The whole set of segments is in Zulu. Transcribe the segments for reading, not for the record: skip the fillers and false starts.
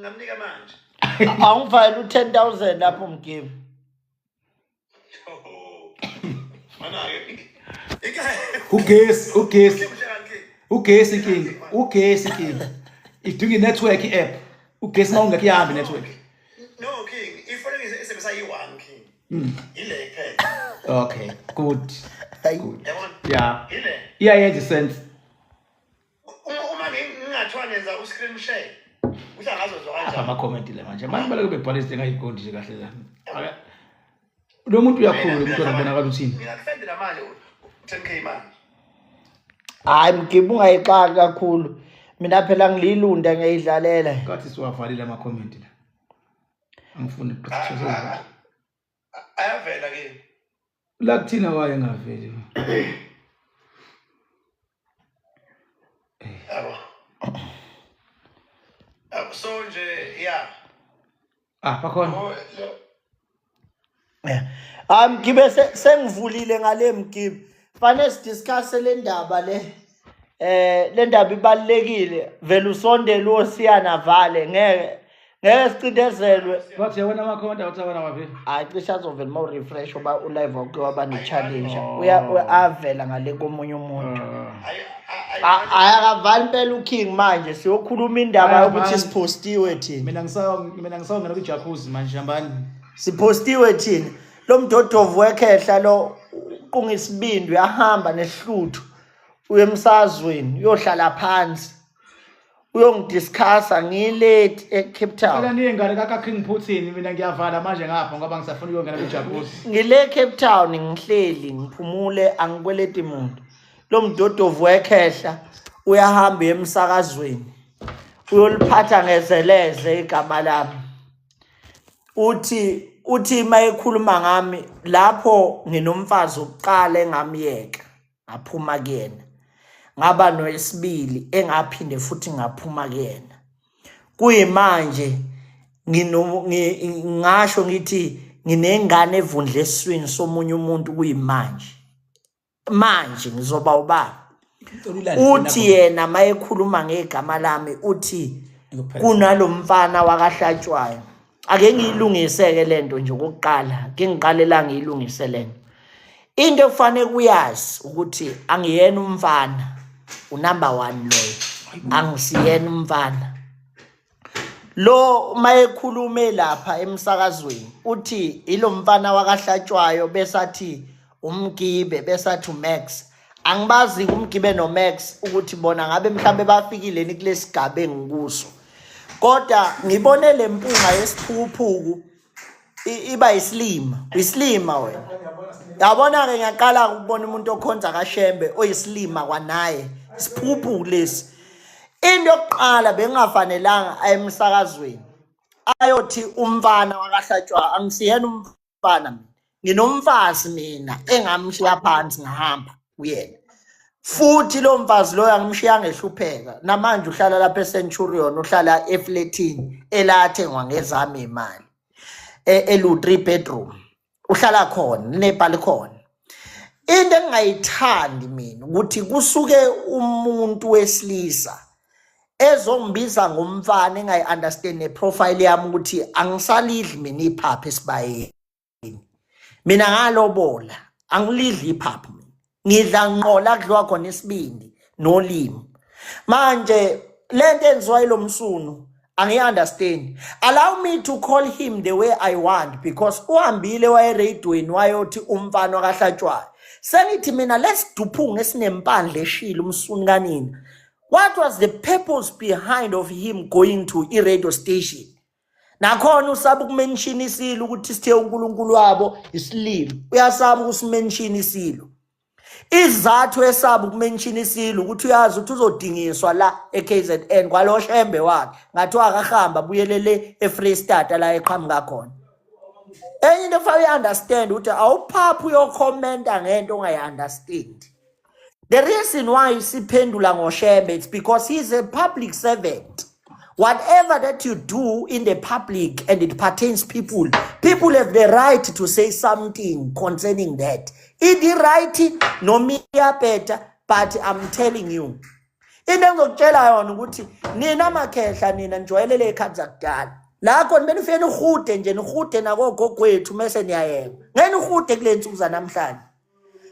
ngamnika manje. Awungifayela u10,000 lapho Mgibe. Ugesi king. Idinga network app. Ugesi mawungekho ihambe network. No king, ifone ngisebenzisa i1 king. Ile phela. Okay, good. Good. Yabona? Yeah. Ile. Yeah, sense. Uma ngingathiwa nenza uscreen share. Usha ngazozwa kanjani? Ama comment le manje. Manje baleke bebhalise ngayikondi nje kahle kahle. Lo muntu uyakhulu umuntu obonakala uthini. Ngiyakufendela manje 10k manje. Hayi Mgibe ungayixaka kakhulu. Mina phela ngililunda ngiyidlalela. Kathi siwavalile ama comment la. Angifuni ukuqhubeka. Ayavela ke. La kuthina waye ngaveli. Yabo. So nje yeah. Bakhona. Mgibe sengivulile ngale Mgibe. Fanele sidiscuss le ndaba le. Le ndaba ibalekile. Vele usondele uSiyana Vale ngeke sicindezelwe. Wathi yabona ama comment awuthabana wavela. Hayi cishe azovela ma refresh oba ulive wakhe waba ne challenge. Avela ngale komunye umuntu. Ayakavali impela uKing manje siyokhuluma indaba yokuthi sipostiwe thina. Mina ngisawungena kujacuzzi manje hambani. Sipostiwe thina. Lo mdodovu wekhehla lo qungisibindi uyahamba nesihluthu uye emsazweni uyohlala phansi. Uyongidiscussa ngilate eCape Town. Phela niyengane kaKing Putin mina ngiyavala manje ngapha ngoba ngisafuna ukuyongena kujacuzzi. Ngile Cape Town ngihleli ngiphumule angikweleti umuntu. Lo mdodovu wekhehla uyahamba emsakazweni uyoliphatha ngezeleze igama lami uthi mayekhuluma ngami lapho nginomfazi oqala engamiyeka ngaphuma kuyena ngaba noyesibili engaphinde futhi ngaphuma kuyena kuyimanje ngasho ngithi nginengane evundle eswini somunye umuntu kuyimanje manje ngizoba ubaba uthi yena mayekhuluma ngegama lami uthi kunalomfana wakahlatshwayo ake ngiyilungiseke lento nje okokuqala ke ngiqalela ngiyilungise lento into efanele kuyazi ukuthi angiyena umfana unumber 1 loyo angisiyena umfana lo mayekhulume lapha emsakazweni uthi ilomfana wakahlatshwayo besathi uMgibe besathi uMax angibazi uMgibe noMax ukuthi bona ngabe mhlambe bafikile ni kulesigaba engikuso kodwa ngibone lempunga yesiphukuphuku iba islima wena yabona ke ngiyaqala ukubona umuntu okhonza kaShembe oyislima kwanaye isiphukuphuku lesi into yokuqala bengafanelanga ayemsakazweni ayothi umfana wakahlatshwa angisiyena umfana nginomfazi mina engamshiya phansi ngahamba uyena futhi lo mfazi lo yangimshiya ngehlupheka namanje uhlala lapha eCenturion uhlala eflatini elathengwa ngezami imali elu3 bedroom uhlala khona nebalcony into engayithandi mina ukuthi kusuke umuntu wesilisa ezongibiza ngomfana engayiunderstand neprofile yami ukuthi angisalidli mina iphapha esibayeni mina ngalobola angilidli iphapha ngidla nqola kudliwa khona isibindi nolimi manje lento enziwa yilomsunu angiunderstand allow me to call him the way I want because uhambile waye radioweni wayothi umfana wakahlatshwayo sengithi mina let's duphunge esinempandle eshila umsunu kanini what was the purpose behind of him going to a radio station nakhona usaba ukumention isilo ukuthi sithe uNkulunkulu wabo isililo uyasaba ukusimention isilo izathu esaba ukumention isilo ukuthi uyazi ukuthi uzodingiswa la eKZN kwalo Shembe wakhe ngathi akahamba buyelele eFreestata la eqhamuka khona enye into fa uyiunderstand ukuthi awuphaphu uyokhomenta ngento ongayiunderstand the reason why siphendula ngoShembe it's because he's a public servant. Whatever that you do in the public and it pertains people have the right to say something concerning that. It is right, no me better, but I'm telling you, into engizokutshela yona ukuthi nina makhehla nina nijwayelele ikhadi zakudala la khona benifike nihude nje nihude nakogogwethu mase niyayeka ngeke nihude kule nsuku zanamhlanje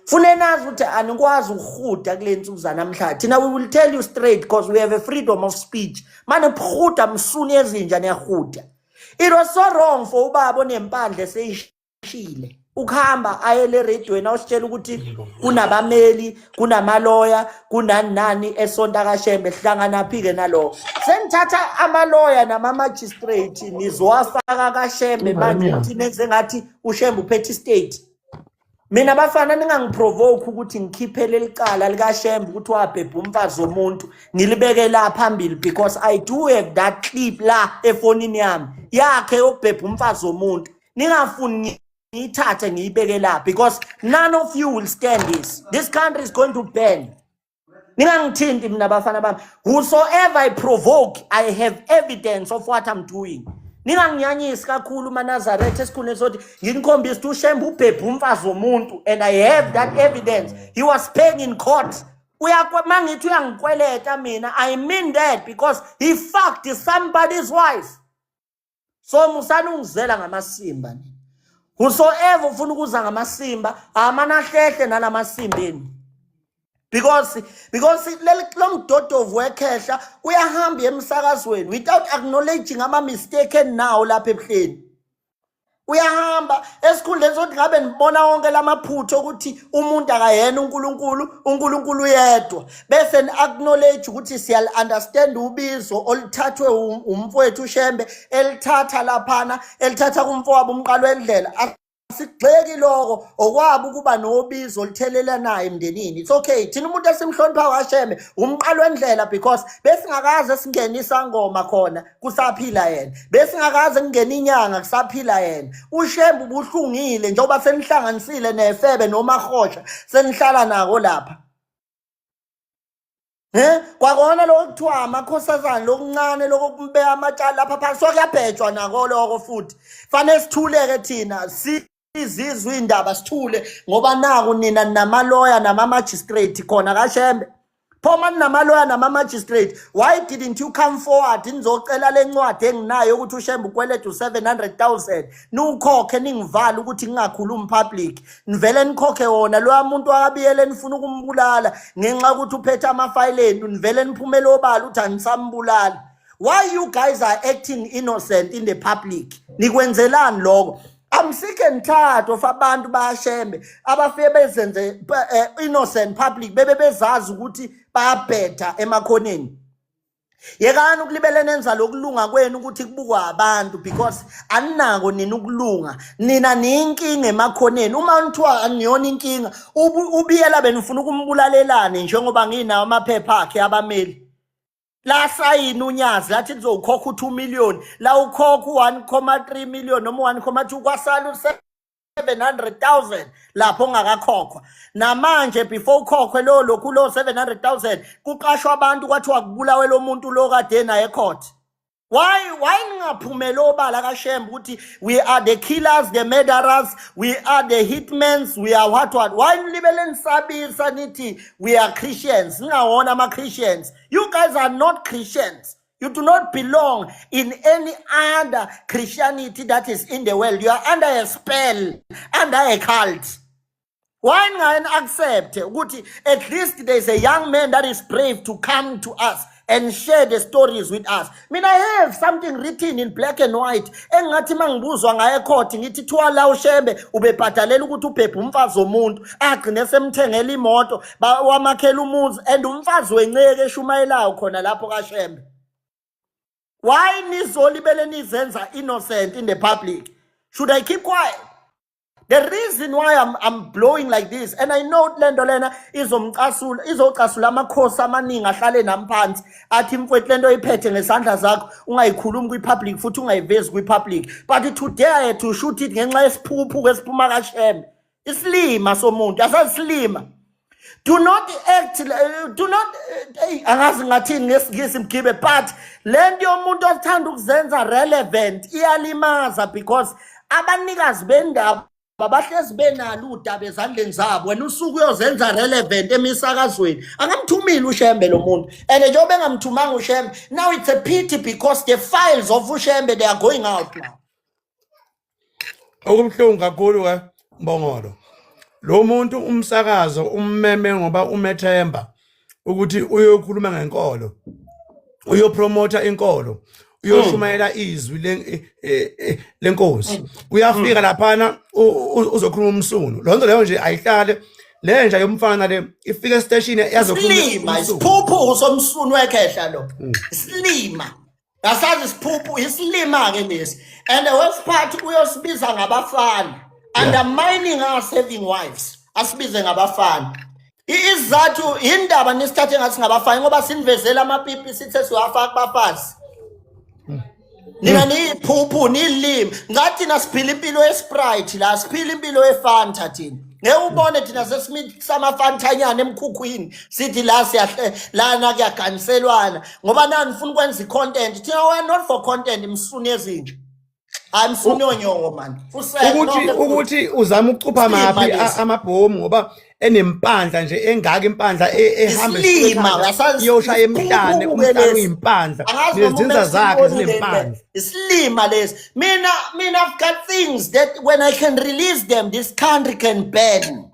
fune nazi ukuthi anikwazi ukuhuda kule nsuku zanamhlanje thina we will tell you straight because we have a freedom of speech manje phuda msuni ezinja niyahuda. It was so wrong for ubaba onempandle seyishile ukuhamba ayele radioweni awusitshela ukuthi kunabameli kunamaloya kunani esonta kaShembe sihlangana phike nalo senithatha amaloya nama-magistrate nizowafaka kaShembe manje ukuthi nenze ngathi uShembe uphethe state. Mina bafana ningangiprovoke ukuthi ngikhiphele licala likaShembe ukuthi wabhebha umfazi womuntu ngilibeke la phambili because I do have that clip la efonini yami yakhe yokubhebha umfazi womuntu ningafuni ngiyithathe ngiyibeke la because none of you will stand this country is going to burn. Ningangithinti mina bafana bami whosoever I provoke I have evidence of what I'm doing. Ninganginyanyisi kakhulu maNazaretha esikhuleni sothi nginikhombisa ukuthi uShembe ubhebha umfazi womuntu and I have that evidence. He was paying in court. Mangithi uyangikweleta mina I mean that because he fucked somebody's wife. So musana ungizela ngamasimba ni. Whosoever ufuna ukuza ngamasimba amanahlele nalamasimba because lo mdodovu wekhehla uyahamba emsakazweni without acknowledging ama mistaken now lapha ebuhleni uyahamba esikhundleni sokuthi ngabe nibona wonke lamaphutho ukuthi umuntu akayena uNkulunkulu yedwa bese ni-acknowledge ukuthi siyal understand ubizo olithathwe umfowethu uShembe elithatha laphana elithatha kumfowabo umqalo wendlela asigxeki lokho okwabo ukuba nobizo lithelelanayo emndenini. It's okay thina umuntu esimhlonipha kaShembe umqalo wendlela because besingakaze singenisa ngoma khona kusaphila yena besingakaze ngene inyanga kusaphila yena uShembe ubuhlungile njengoba senihlanganisile nefebe noMahosha senihlala nako lapha kwakona lokuthiwa amakhosazana lokuncane lokumbeka amacala lapha phansi sokuyabhejwa nako lokho futhi fanele sithuleke thina izizwe indaba sithule ngoba naku nina namaloya nama-magistrate khona kaShembe phoma namaloya nama-magistrate why didn't you come forward nizocela le ncwadi enginayo ukuthi uShembe ukweleta u-700,000 niwukhokhe ningivala ukuthi ngingakhulumi public nivele nikhokhe wona loya muntu akabiyele nifuna ukumbulala ngenxa ukuthi uphethe amafayile enu nivele niphumele obala ukuthi anisambulala. Why you guys are acting innocent in the public? Nikwenzelani lokho? I'm sick and tired of abantu baShembe abafike bezenze innocent public bebe bezazi ukuthi bayabhetha emakhoneni. Yekani ukulibele nenza lokulunga kwenu ukuthi kubukwa abantu because aninako nina ukulunga nina niyinkinga emakhoneni uma nithiwa aniyona inkinga ubiyela benifuna ukumbulalelane njengoba nginawo amaphepha akhe abameli la sayini unyazi lathi lizokhokha u2 million la ukhokha 1.3 million noma 1.2 kwasala 700,000 lapho ongakakhokhwa namanje before ukhokhwe lokhu 700,000 kuqashwa abantu kwathiwa kubulawe lo muntu lo kade naye ecourt. Why ningaphumela obala kaShembe ukuthi we are the killers, the murderers, we are the hitmen, we are what? Why nilibele nisabisa nithi we are Christians? Ningawona ama-Christians. You guys are not Christians. You do not belong in any other Christianity that is in the world. You are under a spell, under a cult. Why not accept ukuthi at least there is a young man that is brave to come to us and share the stories with us? I mean, I have something written in black and white. Engathi mangibuzwa ngaye court ngithi thwala uShembe ubebhadalela ukuthi ubhebha umfazi womuntu agcine semthengela imoto wamakhela umuzi and umfazi wenceke eshumayelayo khona lapho kaShembe. Why nizolibele nizenza innocent in the public? Should I keep quiet? The reason why I'm blowing like this, and I know lento lena izocasula amakhosi amaningi ahlale namphansi athi mfowethu lento iphethe ngesandla zakho ungayikhulumi kwi-public futhi ungayivezi kwi-public, but today I had to shoot it ngenxa yesiphuphu esiphuma kaShembe. Isilima somuntu asasilima. Do not act, do not angazi ngathini ngesingisi mgibe, but lento yomuntu othanda ukuzenza relevant iyalimaza because abanikazi bendaba bahlezi benalo udaba ezandleni zabo wena usuku uyozenza relevant emisakazweni angamthumile uShembe lo muntu and njengoba engamthumanga uShembe now it's a pity because the files of uShembe they are going out now. Okubhlungu kakhulu ke Mbongolo. Lo muntu umsakazo ummeme ngoba umethemba ukuthi uyokhuluma ngenkolo. Uyopromota inkolo. Uyoshumayela izwi lenkosi. Uyafika laphana uzokhuluma umsunu. Lonto leyo nje ayihlale le nje yomfana le ifika estation yazokhuluma. Isiphuphu somsunu wekhehla lo. Isilima. Asazi isiphuphu isilima ke lesi. And the worst part uyosibiza ngabafana. Undermining our saving wives. Asibize ngabafana. Izathu indaba nisithathe ngathi ngabafana ngoba sinivezela amapipi sithe siwafaka bafazi. Nina niphuphu nilimi ngathi nasiphila impilo yeSprite la siphila impilo yeFanta thina. Ngeke ubone thina sesimithi amafantanyana emkhukhwini sithi la siyahle lana kuyaganiselwana ngoba nani ufuna ukwenza icontent thina we not for content imsuni ezinje. Amsuni onyongo man. Ukuthi uzama ukucupha mapi amabhomu ngoba enempandla nje engaka impandla ehamba iyosha emhlane umhlane uyimpandla nezinza zakhe zinempandla. Isilima lesi mina I've got things that when I can release them this country can burn.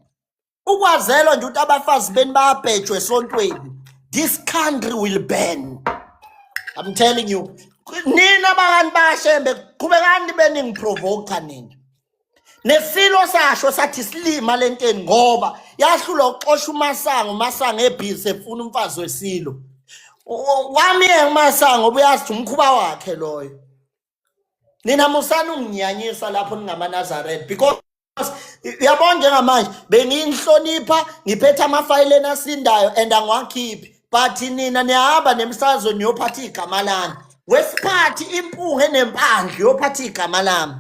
Ukwazelo nje ukuthi abafazi beni bayabhejwe esontweni this country will burn. I'm telling you. Nina bakani baShembe qhubekani beningiprovoke nina. Nesilo sasho sathi silima lenteni ngoba yahlula uxosha uMasango ebhizi efuna umfazi wesilo. Wami eMasango ubuyazi umkhuba wakhe loyo. Nina musana unginyanyisa lapho ningamaNazaretha because uyabona njengamanje benginhlonipha ngiphethe amafayile enasindayo and angiwakhiphi but nina niyahamba nemsazo niyophatha igama lami. Wesiphathi impunga enempandla yophatha igama lami.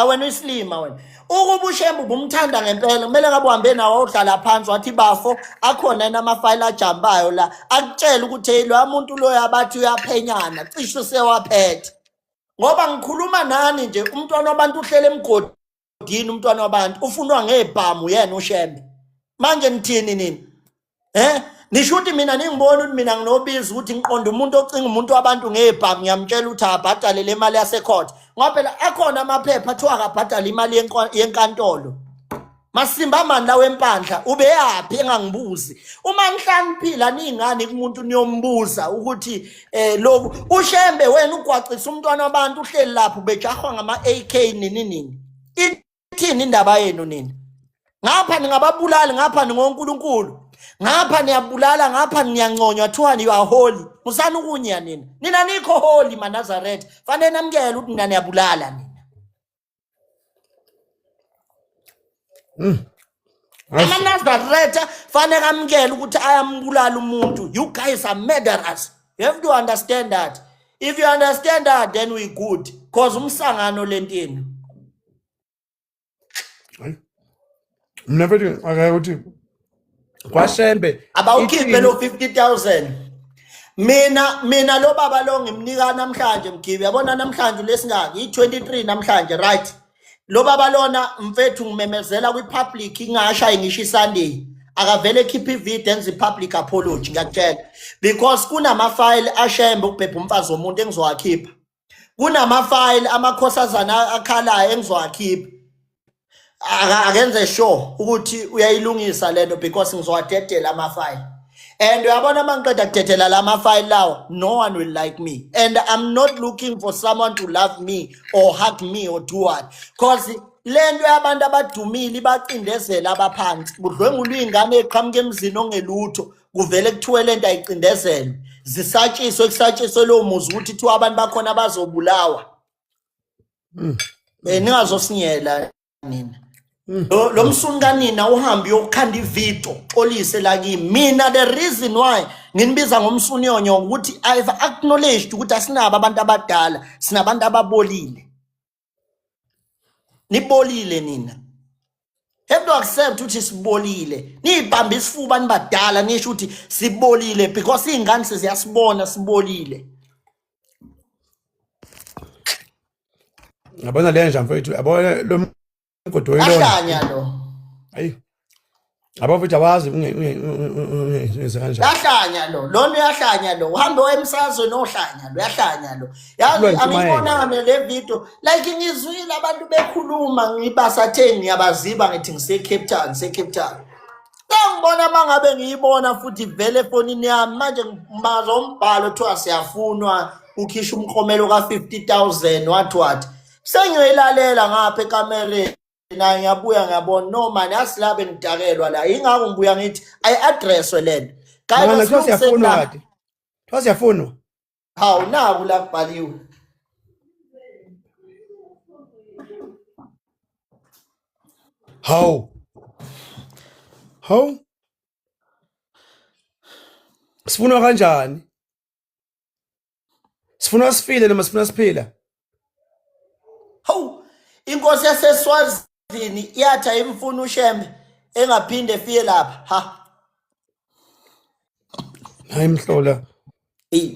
Wena usilima wena. Ukuba uShembe ubumthanda ngempela kumele ngabe uhambe nawo udlala phansi wathi bafo akhona enamafayile ajambayo la akutshela ukuthi lo umuntu lo yabathi uyaphenyana cishe sewaphethe. Ngoba ngikhuluma nani nje umntwana wabantu uhlele emgodini umntwana wabantu ufunwa ngebhamu yena uShembe. Manje nithini nini? Nisho ukuthi mina ningibona ukuthi mina nginobiza ukuthi ngiqonda umuntu ocinga umuntu wabantu ngebhamu ngiyamtshela ukuthi abhadale le mali yasecourt. Ngoba phela akhona amaphepha athiwa akabhadala imali yenkantolo. Masimba mani la wempandla ube yapi engangibuzi. Uma nihlaniphila ningani kumuntu niyombuza ukuthi lokhu uShembe wena ugwacisa umntwana wabantu uhleli lapho bejahwa ngama AK nini. Ithini indaba yenu nini? Ngapha ningababulali ngapha ningonkulunkulu. Ngapha niyabulala ngapha niyanconywa thiwa you are holy. Musana ukunya nina. Nina nikho holy maNazaretha. Fanele namkele ukuthi nina niyabulala nina. AmaNazaretha fanele amkele ukuthi ayambulala umuntu. You guys are murderers. You have to understand that. If you understand that then we good. Cause umsangano lentini. Never do. Okay, kwaShembe abawukhiphe lo 50,000 mina lo baba lo ngimnika namhlanje Mgibe yabona namhlanje lesingaki i23 namhlanje right lo baba lona mfethu ngimemezela kwipublic ingashayi ngisho iSunday akavele ekhipha ivideo enza ipublic apology ngiyakutshela because kunamafile aShembe ukubhebha umfazi womuntu engizowakhipha kunamafile amakhosazana akhalayo engizowakhipha akenze sure ukuthi uyayilungisa lento because ngizowadedela amafile and uyabona mangiqeda kudedela lamafile lawo no one will like me and I'm not looking for someone to love me or hug me or do what because lento yabantu abadumile bacindezela abaphansi kudlwengulwa ingane eqhamuka emzini ongelutho kuvele kuthiwe lento ayicindezelwe zisatshiswe lo muzi ukuthi thiwa abantu bakhona bazobulawa ningazosinyela nina lo msuni kanina uhamba uyokhanda ividiyo xolise la kimi mina the reason why nginibiza ngomsuni yonyo ukuthi I've acknowledged ukuthi asinabo abantu abadala sinabantu ababolile nibolile nina have to accept ukuthi sibolile nibamba isifuba nibadala nisho ukuthi sibolile because ingane siziyasibona sibolile ngabona le nja mfowethu yabona lo Kodwa Yahlanya lo. hayi abafethu awazi ungenze kanjani. Yahlanya lo. Lona uyahlanya lo. Uhambe emsazweni ohlanya lo. Yahlanya lo. Yazi angibona le video like ngizwile abantu bekhuluma ngibasathe ngiyabaziba ngithi ngise Cape Town. Ngibona mangabe ngiyibona futhi vele efonini yami manje ngimazwa umbhalo kuthiwa siyafunwa ukhisha umkhomelo ka50,000 what sengiyilalela ngapha ekamereni na ngiyabuya ngiyabona no man asilabe ngidakelwa la ingakho ngibuya ngithi ayi-addresswe lento Mana siyafunwa kade. Siyafunwa. Hawu naku la kubhaliwe. Hawu. Sifunwa kanjani? Sifuna sifile noma sifuna siphila? Hawu inkosi yaseSwazini yatha imfuna uShembe engaphinde efike lapha ha. Hayi mhlola.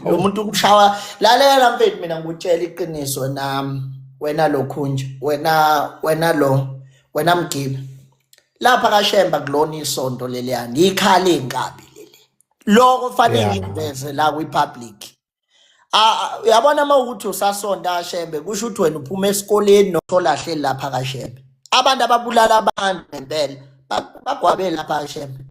Lo muntu ukushawa lalela mfethu mina ngikutshela iqiniso nami wena lokhunje wena Mgibe lapha kaShemba kulona isonto leliyani ikhali enkabi leli lokho fanele ngiveze la kwipublic uyabona mawukuthi usasonta kaShembe kusho ukuthi wena uphuma esikoleni notholahle lapha kaShembe abantu ababulala abantu ngempela bagwabe lapha kaShembe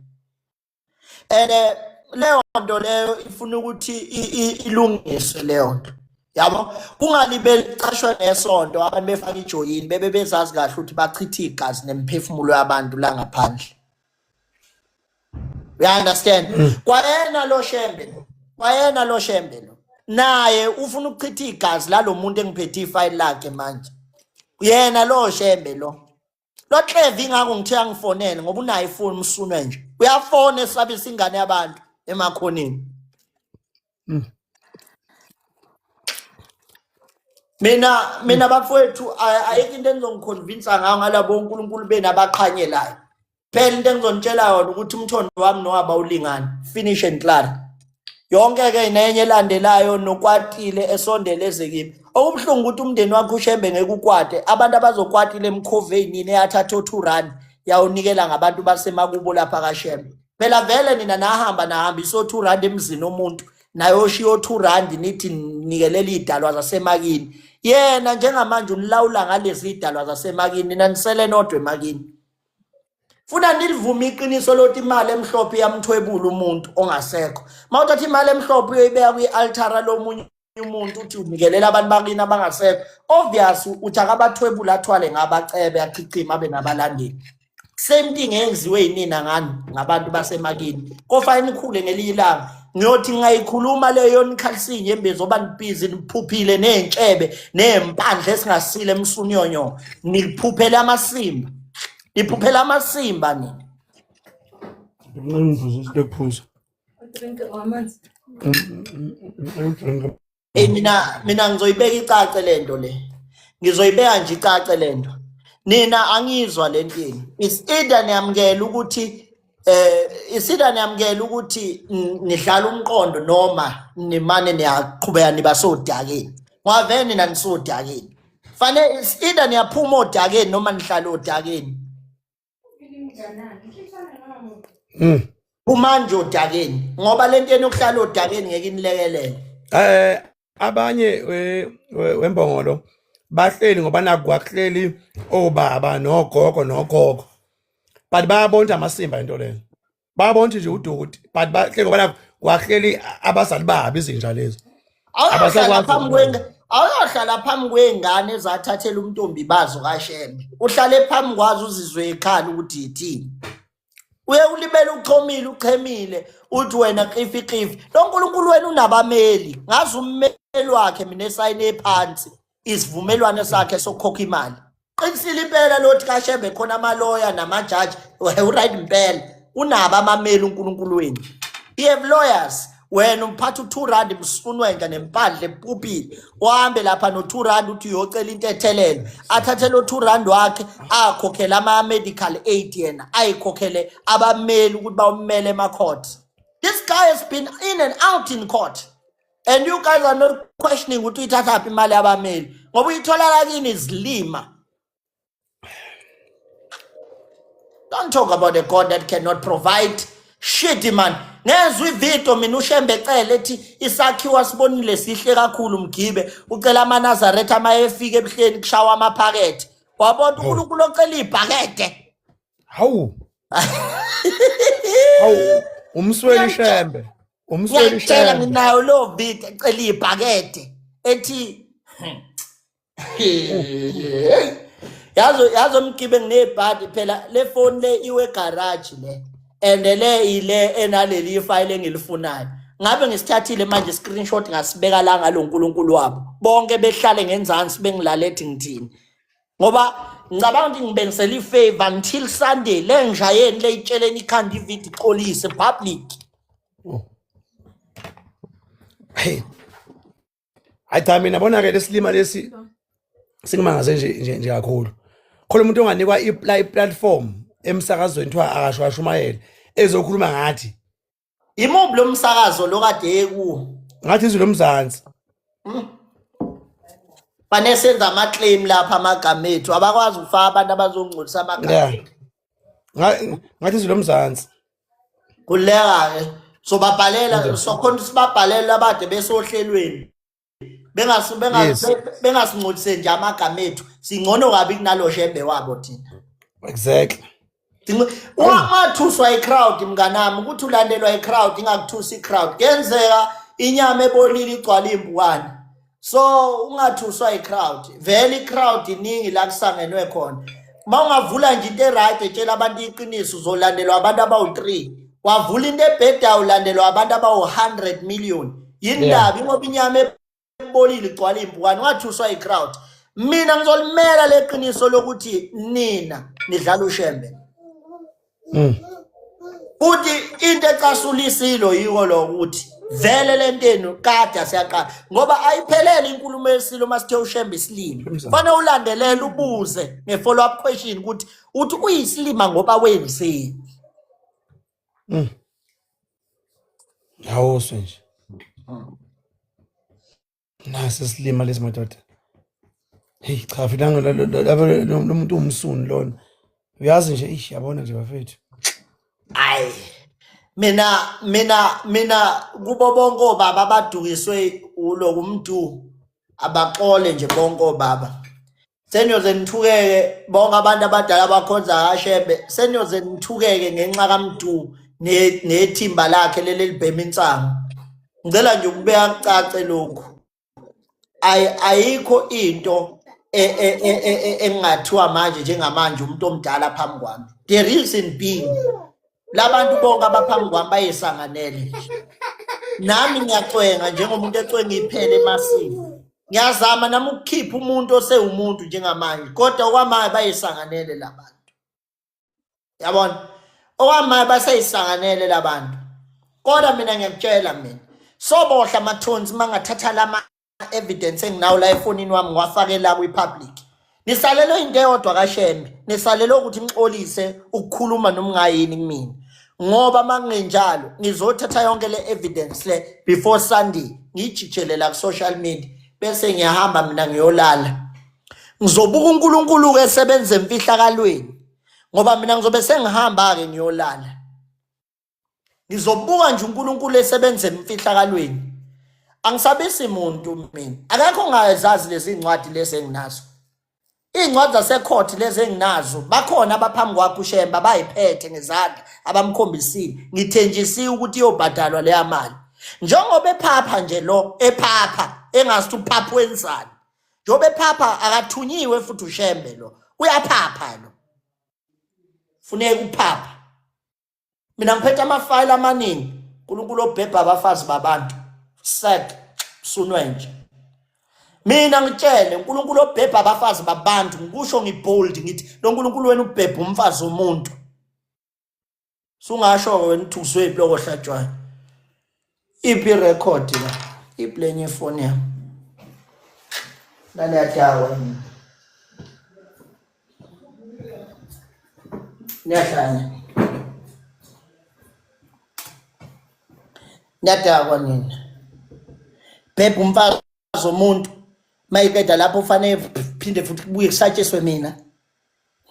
leyo nto leyo ifuna ukuthi ilungiswe leyo nto yabo kungalibeli cashwe ngesonto abantu befaka ijoyini bebe bezazi kahle ukuthi bachitha igazi nemphefumulo yabantu la ngaphandle you understand kwayena lo Shembe lo naye ufuna ukuchitha igazi lalomuntu engiphethe ifile lakhe manje yena lo Shembe lo Clevi ngakho ngithiya ngifonele ngoba unayo ifoni msunwe nje uyafona esabisa ingane yabantu emakhoneni mina bafowethu ayike into engizongiconvince ngayo ngalabo uNkulunkulu benabaqhanyelayo phela into engizonitshela yona ukuthi umthondo wami nowaba ulingana finish and clear yonke ke nenye elandelayo nokwatile esondeleze kimi okubhlungu ukuthi umndeni wakho uShembe ngeke ukwate abantu abazokwatile emkhoveni eyathatha u2 yawunikela ngabantu basemakubo lapha kaShembe phela vele nina nahamba iso2 emzini omuntu nayo shiyo 2 nithi nikelela idalwa zasemakini yena njengamanje unilawula ngalezi idalwa zasemakini nina nisele nodwe emakini funa nilivume iqiniso lokuthi imali emhlophe yamthwebula umuntu ongasekho mawuthatha imali emhlophe uyoyibeka kwi-altara lomunye umuntu uthi unikelela abantu bakini abangasekho obvious uthi akabathwebula athwale ngabacebe achichima abe nabalandeli same thing yenziwe yinina ngani ngabantu basemakini kofayini ikhule ngelilanga ngiyothi ngayikhuluma leyo nikhalisinye embezo banibhizi niphuphile nentshebe nempandla esingasile emsunyonyo niphuphela amasimba nina Ngimvuze isiphuzo. mina ngizoyibeka icace lento le ngizoyibeka nje icace lento nina angizwa lentini isida niyamkela ukuthi nidlala umqondo noma nimane niyaqhubeka nibasodakeni ngavene nina nisodakeni fanele isida niyaphuma odakeni noma nihlala odakeni umanje odakeni ngoba lento yokuhlala odakeni ngeke inilekelele abanye wembongolo bahleli ngoba nakwahleli obaba nogogo but bayabona amasimba into leyo bayabona nje uDukuti but bahleli ngoba kwahleli abazali babo izinja lezo awuhlala phambi kwengane ezathathela umntombi bazo kaShembe uhlale phambi kwazo uzizwe ekhala ukuthi yithini uye ulibele uchemile uthi wena qifi lo nkulunkulu wena unabameli ngazi ummeli wakhe mina esayine ephansi isivumelwano sakhe sokukhokha imali qinisile impela lothi kaShembe khona amaloya namajaji right impela unaba amameli uNkulunkulu wenu you have lawyers wena umphatha u2 msunwenja nempandle ephupile uhambe lapha no2 uthi uyocela into ethelelo athathe lo2 wakhe akhokhela ama medical aid yena ayikhokhele abameli ukuthi bawumele ema-court. This guy has been in and out in court and you guys are not questioning ukuthi uyithatha phi imali yabameli ngoba uyithola lakini izilima Don't talk about a God that cannot provide. Shit, man. Ngezwe ividiyo mina uShembe ecela ethi isakhiwa sibonile sihle kakhulu Mgibe. Ucela amaNazaretha mayefika ebuhleni kushawa amaphakethe. Wabona uNkulunkulu ocela ibhakede. Hawu. Hawu, umsweli Shembe. Umsweli Ngiyakutshela Shembe. nginayo lo vidiyo ecela ibhakede ethi yazo Mgibe nginebhadi phela le phone le iwe garage le. And le ile enaleli file engilifunayo ngabe ngisithathile manje screenshot ngasibeka la ngalonkulunkulu wabo bonke behlale ngenzansi bengilalethi ngithini ngoba ngicabanga ukuthi ngibengisela ifavor until Sunday le ngijayeni le itsheleni ikhanda ividiyo ixolise public. Hey. Ayitha mina bona ke lesilima lesi singimangaze nje kakhulu. Khona umuntu onganikwa i-platform emsakazweni kuthiwa akashwashumayele ezokhuluma ngathi Imuphi lo msakazo lo kade ekuwo? ngathi izwi lomzansi. Banesenza ama claim lapha amagama ethu abakwazi ukufaka abantu abazongcolisa amagama. Ngathi izwi lomzansi. Kuleka ke so babhalela so khona sibabhalela abade besohlelweni. Bengasingcolise nje amagama ethu singcono kabi kunalo Shembe wabo thina. Exactly. Ungathuswa i-crowd mnganami ukuthi ulandelwa i-crowd ingakuthusi i-crowd kenzeka inyama ebonile igcwala impukane so ungathuswa i-crowd vele i-crowd iningi la kusangenwe khona mawungavula nje into eright etshela abantu iqiniso uzolandelwa abantu abawu3 wavula into ebheda ulandelwa abantu abawu100 million yindaba ngoba inyama ebonile igcwala impukane ungathuswa i-crowd mina ngizolimela leqiniso lokuthi nina nidlala uShembe. Uthi into ecasulisilo yiko lo ukuthi vele lenteni kade asiyaqala ngoba ayiphelele inkulumo yesilo masithe uShembe isilima fanele ulandelele ubuze ngefollow up question ukuthi uthi uyisilima ngoba wenzeni. Hawo nje. Nasi isilima lesimododa. Hey cha filanga lo muntu umsuni lona. Uyazi nje yabona nje bafethu. Ayi mina kubo bonke obaba abadukiswe ulo kumntu abaxole nje bonke obaba seniyoze nithukeke bonke abantu abadala abakhonza kaShembe seniyoze nithukeke ngenxa kaMdu nethimba lakhe leli libhema insango ngicela nje ukubeka kucace lokho ayikho into engathiwa manje njengamanje umuntu omdala phambi kwami the reason being labantu bonke abaphambi kwami bayesanganele nami ngiyacwenga njengomuntu ecwenga iphele emasini ngiyazama nami ukukhipha umuntu osewumuntu njengamanje kodwa okwamanje bayesanganele labantu yabona okwamanje baseyisanganele labantu kodwa mina ngiyakutshela mina sobohla amathonsi mangathatha lama evidence enginawo la efonini wami ngiwafakela kwi-public nisalelo into eyodwa kaShembe nisalelo ukuthi ngixolise ukukhuluma noma ngayini kumina ngoba mangingenjalo ngizothatha yonke le evidence le before Sunday ngijijele la ku social media bese ngiyahamba mina ngiyolala ngizobuka uNkulunkulu ke sebenze emfihlakalweni ngoba mina ngizobe sengihamba ke ngiyolala ngizobuka nje uNkulunkulu esebenze emfihlakalweni angisabisi umuntu mina akekho ongazazi lezi incwadi lezi enginazo incwadi zasecourt lezi enginazo bakhona abaphambi kwakho uShembe bayiphethe ngezandla abamkhombisile ngithenjisiwe ukuthi iyobhadalwa leya mali njengoba ephapha nje lo ephapha engasithi uphapha wenzani njengoba ephapha akathunyiwe futhi uShembe lo uyaphapha lo funeka uphapha mina ngiphethe amafayili amaningi uNkulunkulu obhebha abafazi babantu sek sunwe nje mina ngitshele uNkulunkulu obhebha abafazi babantu ngikusho ngibold ngithi lo Nkulunkulu wena ubhebha umfazi womuntu sungasho wena uthuswe ibloko hlatshwayo iphi record la iplenye phone yami lana yatawa niyahlanya nyatawa nini bhebha umfazi womuntu mayiqeda lapho ufanele phinde futhi kubuye kusatshiswe mina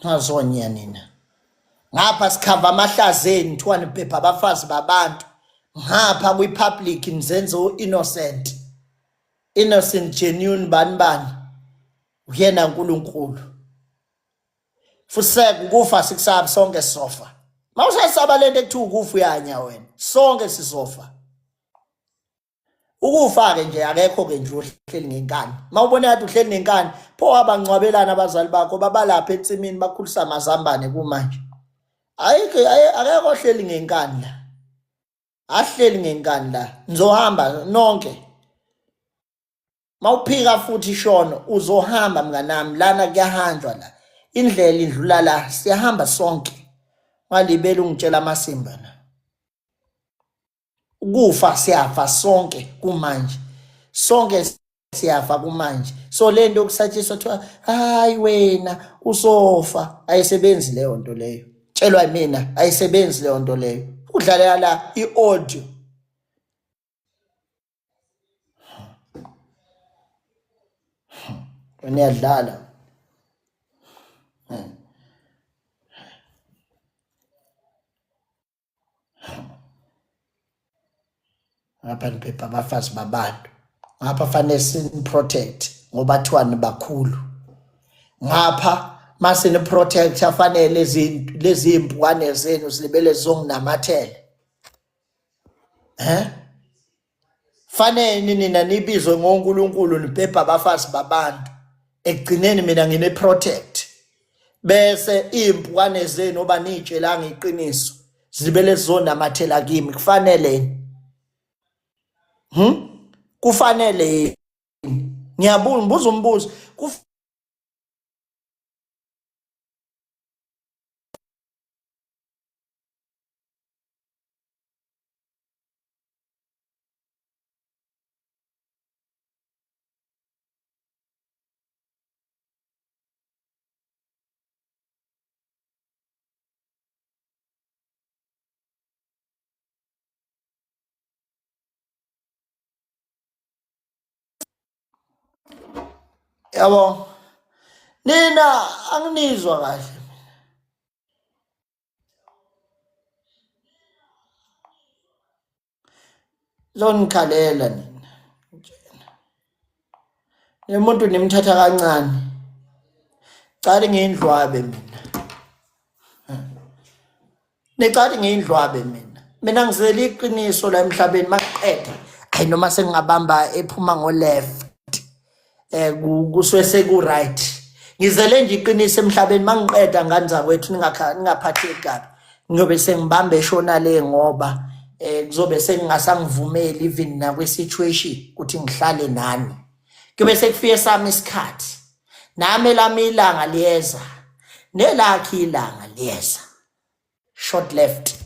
ngazonya nina ngapha sikhava amahlazeni kuthiwa nibhebha abafazi babantu ngapha kwi-public nizenze innocent genuine bani uyena uNkulunkulu fuseka ukufa sikusabi sonke sizofa mawusasaba lento ekuthiwa ukufa uyanya wena sonke sizofa ukufa-ke nje akekho-ke nje uhleli ngenkani mawubona yathi uhleli nenkani pho abangcwabelana abazali bakho babalapha ensimini bakhulisa amazambane kumanje akekho ohleli ngenkani la ahleli ngenkani la nizohamba nonke mawuphika futhi shono uzohamba mnganami lana kuyahanjwa la indlela idlula la siyahamba sonke ngalibela ungitshela amasimba la ukufa siyafa sonke kumanje sonke siyafa kumanje so lento yokusatshiswa kuthiwa hayi wena usofa ayisebenzi leyo nto leyo tshelwa mina ayisebenzi leyo nto leyo udlalela la i-audio wena yadlala ngapha niphepha abafazi babantu ngapha fanele sini-protect ngoba thiwani bakhulu ngapha masini-protect afanele lezi mpukane zenu zilibele zonginamathele fanele nina nibizwe ngoNkulunkulu nibhebha abafazi babantu ekugcineni mina ngine-protect bese iy'mpukane zenu oba niy'tshelanga iqiniso zilibele zizonamathela kimi kufanele kufanele ngibuza umbuzo yabo nina anginizwa kahle zonikhalela nina nemuntu nimthatha kancane cala ngiyindlwabe necala ngiyindlwabe mina ngizela iqiniso la emhlabeni maqeda hayi noma sengingabamba ephuma ngo-left kuswese ku-right ngizele nje iqiniso emhlabeni mangiqeda ngani zakwethu ningaphatheki kabi ngiyobe sengibambe eshona le ngoba kuzobe sengingasangivumeli even nakwi-situation ukuthi ngihlale nani kuyobe sekufike sami isikhathi nami elami ilanga liyeza nelakhi ilanga liyeza short left